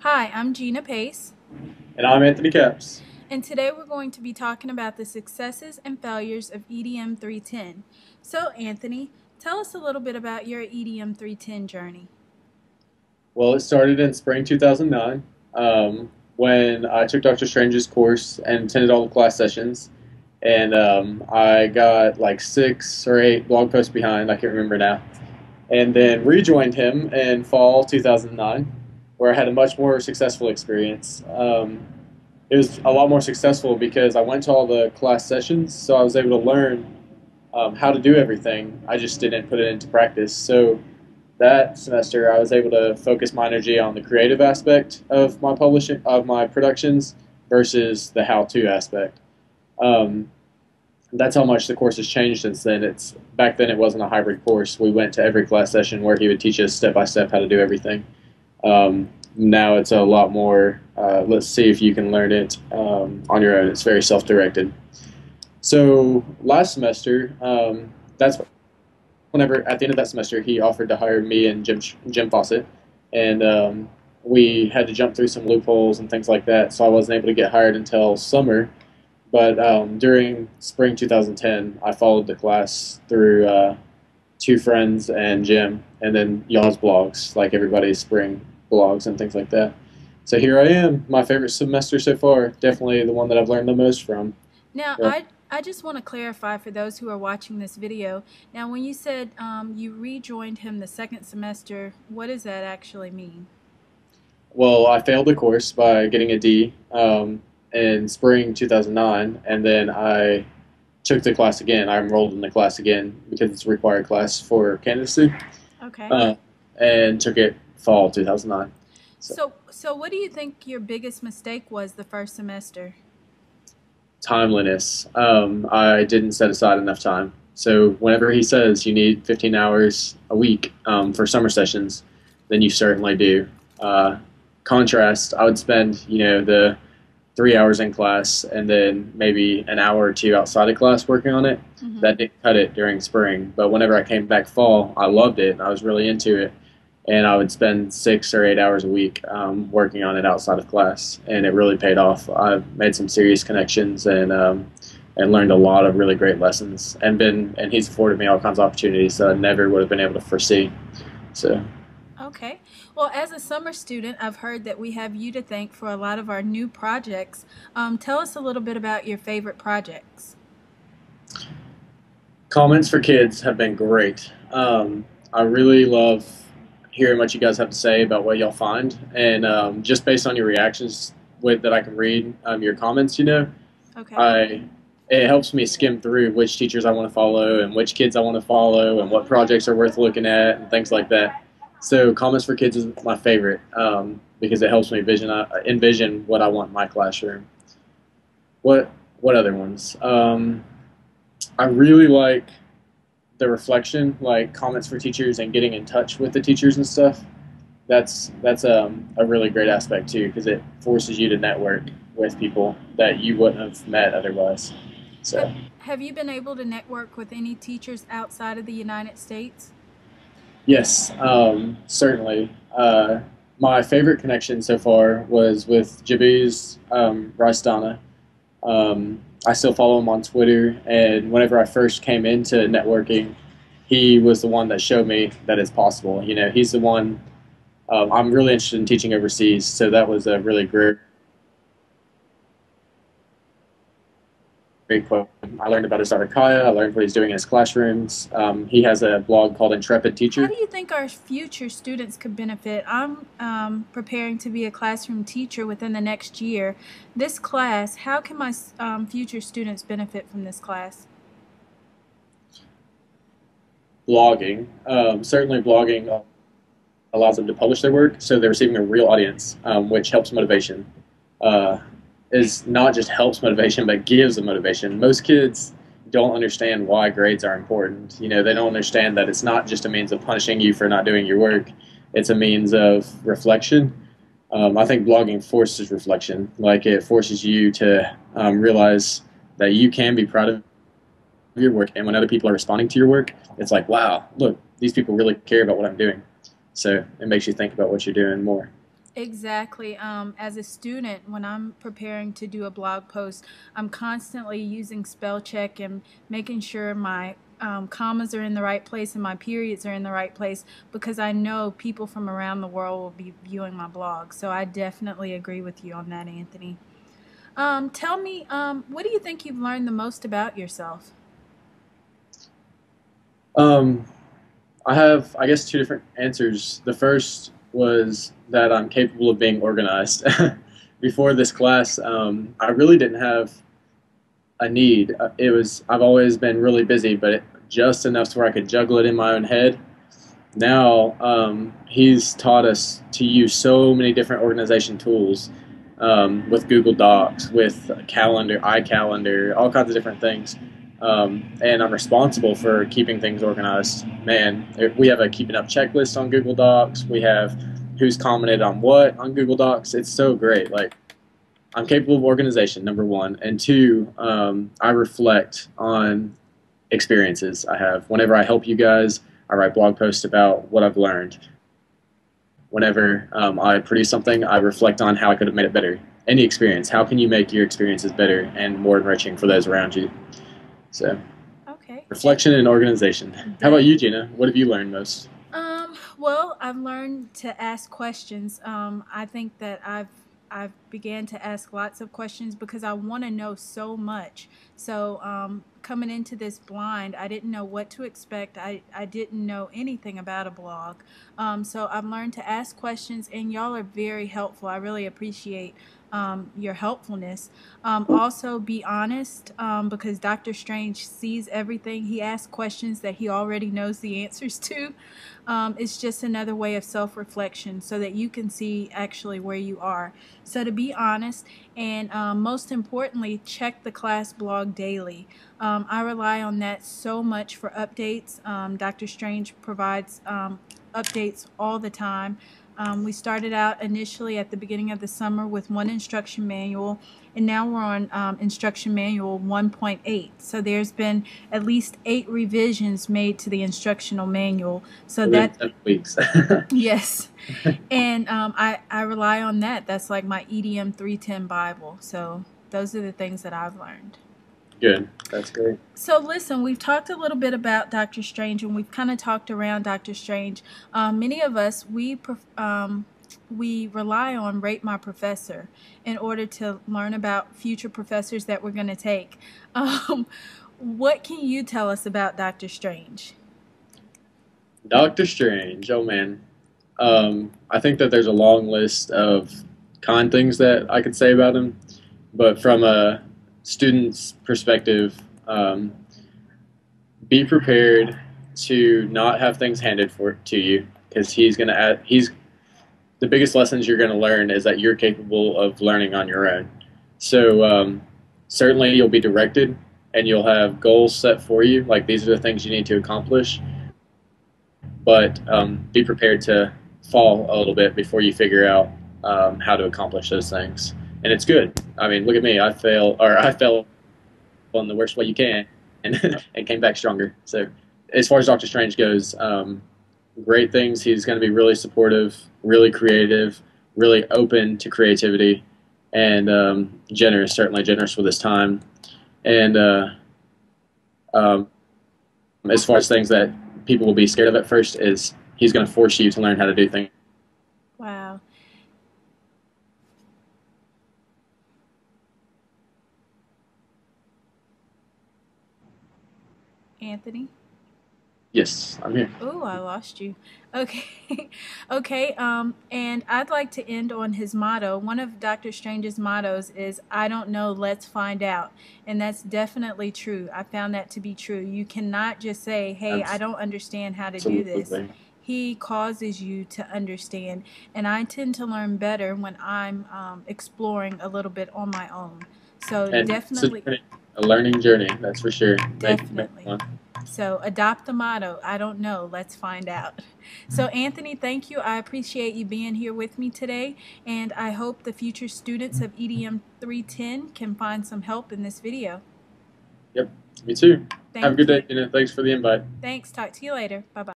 Hi, I'm Gina Pace, And I'm Anthony Caps. and today we're going to be talking about the successes and failures of EDM 310. So, Anthony, tell us a little bit about your EDM 310 journey. Well, it started in spring 2009 when I took Dr. Strange's course and attended all the class sessions. And I got like 6 or 8 blog posts behind, I can't remember now. And then rejoined him in fall 2009, where I had a much more successful experience. It was a lot more successful because I went to all the class sessions, so I was able to learn how to do everything. I just didn't put it into practice. So that semester, I was able to focus my energy on the creative aspect of my publishing, of my productions, versus the how-to aspect. Um, that's how much the course has changed since then. It's back then it wasn't a hybrid course. We went to every class session where he would teach us step by step how to do everything. Now it's a lot more. Let's see if you can learn it on your own. It's very self-directed. So last semester, that's whenever at the end of that semester he offered to hire me and Jim Fawcett, and we had to jump through some loopholes and things like that. So I wasn't able to get hired until summer. But during spring 2010, I followed the class through two friends and Jim, and then y'all's blogs, like everybody's spring blogs and things like that. So here I am, my favorite semester so far. Definitely the one that I've learned the most from. Now, Yeah. I just want to clarify for those who are watching this video. Now, when you said you rejoined him the second semester, what does that actually mean? Well, I failed the course by getting a D in spring 2009, and then I took the class again. I enrolled in the class again because it's a required class for candidacy, Okay. uh, and took it fall 2009. So So what do you think your biggest mistake was the first semester? timeliness. I didn't set aside enough time. So whenever he says you need 15 hours a week for summer sessions, then you certainly do. Contrast, I would spend the 3 hours in class and then maybe an hour or two outside of class working on it. Mm-hmm. That didn't cut it during spring, but whenever I came back fall, I loved it and I was really into it. And I would spend 6 or 8 hours a week working on it outside of class, and it really paid off. I've made some serious connections and learned a lot of really great lessons, and he's afforded me all kinds of opportunities that I never would have been able to foresee. So. Okay. Well, as a summer student, I've heard that we have you to thank for a lot of our new projects. Tell us a little bit about your favorite projects. Comments for kids have been great. I really love hearing what you guys have to say about what y'all find, and just based on your reactions that I can read your comments, Okay. I it helps me skim through which teachers I want to follow and which kids I want to follow and what projects are worth looking at and things like that. So comments for kids is my favorite because it helps me envision what I want in my classroom. What other ones? I really like the reflection, like comments for teachers and getting in touch with the teachers and stuff. That's a really great aspect too because it forces you to network with people that you wouldn't have met otherwise. So Have you been able to network with any teachers outside of the United States? yes, certainly. My favorite connection so far was with Jabiz Rastana. I still follow him on Twitter, and whenever I first came into networking, he was the one that showed me that it's possible. He's the one. I'm really interested in teaching overseas, so that was a really great quote. I learned about his daughter Kaya. I learned what he's doing in his classrooms. He has a blog called Intrepid How Teacher. do you think our future students could benefit? I'm preparing to be a classroom teacher within the next year. This class, how can my future students benefit from this class? Blogging, certainly blogging allows them to publish their work, so they're receiving a real audience, which helps motivation. Uh, is not just helps motivation, but gives them motivation. Most kids don't understand why grades are important. They don't understand that it's not just a means of punishing you for not doing your work. It's a means of reflection. I think blogging forces reflection. Like it forces you to realize that you can be proud of your work, and when other people are responding to your work, it's like, wow, look, these people really care about what I'm doing. So it makes you think about what you're doing more. Exactly. As a student, when I'm preparing to do a blog post, I'm constantly using spell check and making sure my commas are in the right place and my periods are in the right place because I know people from around the world will be viewing my blog. So I definitely agree with you on that, Anthony. Tell me, what do you think you've learned the most about yourself? Um, I have, I guess, two different answers. The first was that I'm capable of being organized. Before this class, I really didn't have a need. I've always been really busy, but just enough to where I could juggle it in my own head. Now, he's taught us to use so many different organization tools with Google Docs, with calendar, iCalendar, all kinds of different things. And I'm responsible for keeping things organized. Man, we have a keeping up checklist on Google Docs. We have who's commented on what on Google Docs. It's so great. Like, I'm capable of organization, number one. And two, I reflect on experiences I have. Whenever I help you guys, I write blog posts about what I've learned. Whenever I produce something, I reflect on how I could have made it better. Any experience, how can you make your experiences better and more enriching for those around you? So, Okay. reflection and organization. How about you, Gina? What have you learned most? Well, I've learned to ask questions. I think that I've began to ask lots of questions because I want to know so much. So coming into this blind, I didn't know what to expect. I didn't know anything about a blog. So I've learned to ask questions, and y'all are very helpful. I really appreciate your helpfulness. Also, be honest because Dr. Strange sees everything. He asks questions that he already knows the answers to. It's just another way of self-reflection so that you can see actually where you are. So to be honest, and most importantly, check the class blog daily. I rely on that so much for updates. Dr. Strange provides updates all the time. We started out initially at the beginning of the summer with one instruction manual, and now we're on instruction manual 1.8. So there's been at least 8 revisions made to the instructional manual. So Within that, 7 weeks. yes, and I rely on that. That's like my EDM 310 Bible. So those are the things that I've learned. Good. That's great. So listen, we've talked a little bit about Doctor Strange, and we've kind of talked around Doctor Strange. Many of us we rely on Rate My Professor in order to learn about future professors that we're going to take. Um, what can you tell us about Doctor Strange? Doctor Strange. Oh man. I think that there's a long list of kind things that I could say about him, but from a student's perspective, be prepared to not have things handed to you because he's the biggest lessons you're going to learn is that you're capable of learning on your own. So certainly you'll be directed and you'll have goals set for you, like these are the things you need to accomplish, but be prepared to fall a little bit before you figure out how to accomplish those things. And it's good. I mean, look at me. I fell in the worst way you can, and came back stronger. So, as far as Doctor Strange goes, great things. He's going to be really supportive, really creative, really open to creativity, and generous. Certainly generous with his time. And um, as far as things that people will be scared of at first, is he's going to force you to learn how to do things. Wow, Anthony. Yes, I'm here. Oh, I lost you. Okay. Okay. And I'd like to end on his motto. One of Doctor Strange's mottos is, I don't know, let's find out. And that's definitely true. I found that to be true. You cannot just say, hey, I don't understand how to do this. Absolutely. He causes you to understand. And I tend to learn better when I'm exploring a little bit on my own. So And it's a definitely, journey, a learning journey, that's for sure. Make definitely. one. So adopt the motto. I don't know. Let's find out. So Anthony, thank you. I appreciate you being here with me today. And I hope the future students of EDM 310 can find some help in this video. Yep, me too. Have a Thank good day, you. Tina. Thanks for the invite. Thanks. Talk to you later. Bye-bye.